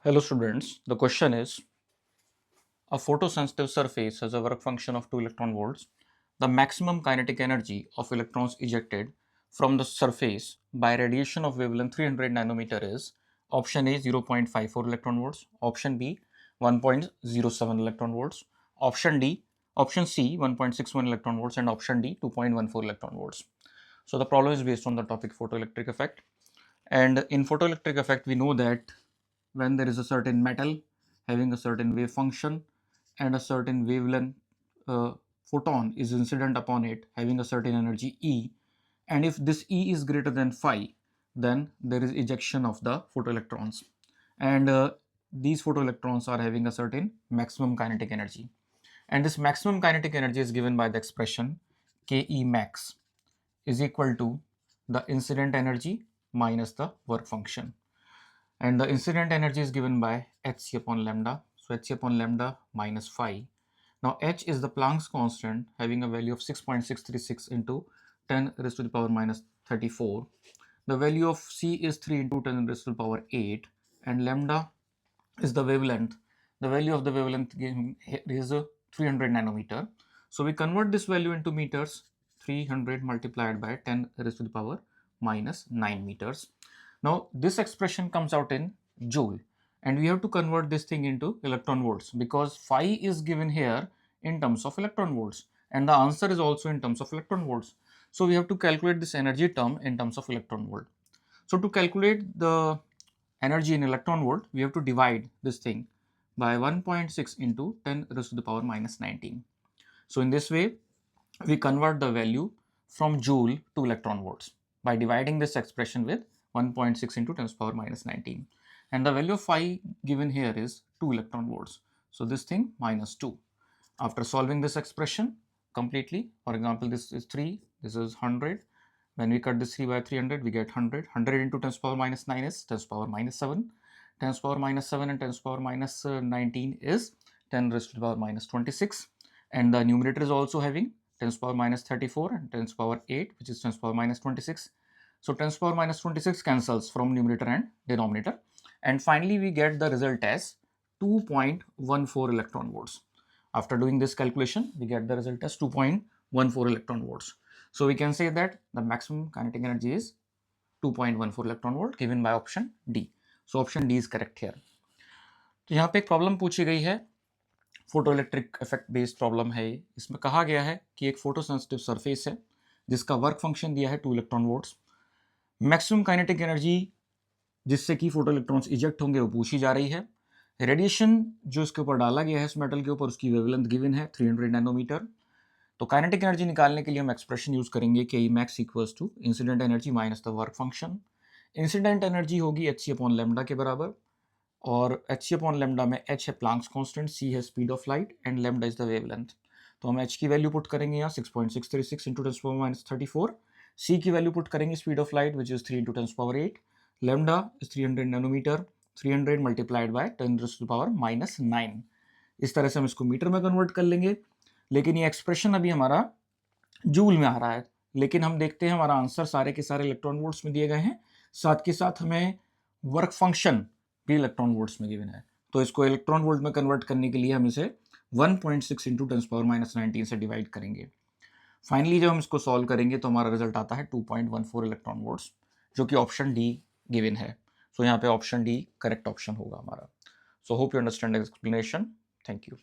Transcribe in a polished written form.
Hello students, the question is a photosensitive surface has a work function of 2 electron volts. The maximum kinetic energy of electrons ejected from the surface by radiation of wavelength 300 nanometer is option A 0.54 electron volts, option B 1.07 electron volts, option C 1.61 electron volts and option D 2.14 electron volts. So the problem is based on the topic photoelectric effect, and in photoelectric effect we know that when there is a certain metal having a certain wave function and a certain wavelength, photon is incident upon it having a certain energy E, and if this E is greater than phi, then there is ejection of the photoelectrons, and these photoelectrons are having a certain maximum kinetic energy, and this maximum kinetic energy is given by the expression Ke max is equal to the incident energy minus the work function, and the incident energy is given by hc upon lambda. So hc upon lambda minus phi. Now h is the Planck's constant having a value of 6.636 into 10 raised to the power minus 34. The value of c is 3 into 10 raised to the power 8, and lambda is the wavelength. The value of the wavelength is 300 nanometer. So we convert this value into meters. 300 multiplied by 10 raised to the power minus 9 meters. Now this expression comes out in joule, and we have to convert this thing into electron volts because phi is given here in terms of electron volts and the answer is also in terms of electron volts. So we have to calculate this energy term in terms of electron volt. So to calculate the energy in electron volt, we have to divide this thing by 1.6 into 10 raised to the power minus 19. So in this way, we convert the value from joule to electron volts by dividing this expression with 1.6 into 10 to the power minus 19. And the value of phi given here is 2 electron volts. So this thing minus 2. After solving this expression completely, for example, this is 3, this is 100. When we cut this 3 by 300, we get 100. 100 into 10 to the power minus 9 is 10 to the power minus 7. 10 to the power minus 7 and 10 to the power minus 19 is 10 raised to the power minus 26. And the numerator is also having 10 to the power minus 34 and 10 to the power 8, which is 10 to the power minus 26. So 10 to the power minus 26 cancels from numerator and denominator. And finally, we get the result as 2.14 electron volts. After doing this calculation, we get the result as 2.14 electron volts. So we can say that the maximum kinetic energy is 2.14 electron volt given by option D. So option D is correct here. तो यहाँ पे एक problem पूछी गई है, photo electric effect based problem है। इसमें कहा गया है कि एक फोटो सेंसिटिव सरफेस है जिसका वर्क फंक्शन दिया है 2 electron volts. Maximum kinetic energy जिससे कि फोटो इलेक्ट्रॉन्स इजेक्ट होंगे वो पूछी जा रही है। रेडिएशन जो इसके ऊपर डाला गया है इस मेटल के ऊपर, उसकी वेवलेंथ गिवन है 300 नैनोमीटर। तो काइनेटिक एनर्जी निकालने के लिए हम एक्सप्रेशन यूज करेंगे कि max equals to incident energy minus the work function. Incident energy होगी एच सी अपॉन लेमडा के बराबर, और एच सी अपॉन लेमडा में एच है प्लांक्स कांस्टेंट, सी है speed of light and lambda is the wavelength. तो हम H की वैल्यू पुट करेंगे यहाँ 6.636 इंटू 10 पावर माइनस 34। सी की वैल्यू पुट करेंगे speed of light which is 3 into 10 power 8। Lambda is 300 nanometre, 300 multiplied by 10 to power minus 9। इस तरह से हम इसको मीटर में कन्वर्ट कर लेंगे, लेकिन ये एक्सप्रेशन अभी हमारा जूल में आ रहा है। लेकिन हम देखते हैं हमारा आंसर सारे के सारे इलेक्ट्रॉन वोल्ट्स में दिए गए हैं, साथ के साथ हमें वर्क फंक्शन भी इलेक्ट्रॉन वोल्ट्स में गिवन है। तो इसको इलेक्ट्रॉन वोल्ट में कन्वर्ट करने के लिए हम इसे 1.6 इंटू 10 पावर माइनस 19 से डिवाइड करेंगे। फाइनली जब हम इसको सॉल्व करेंगे तो हमारा रिजल्ट आता है 2.14 इलेक्ट्रॉन वोल्ट्स, जो कि ऑप्शन डी गिवन है। सो यहाँ पे ऑप्शन डी करेक्ट ऑप्शन होगा हमारा। So hope you understand explanation. Thank you.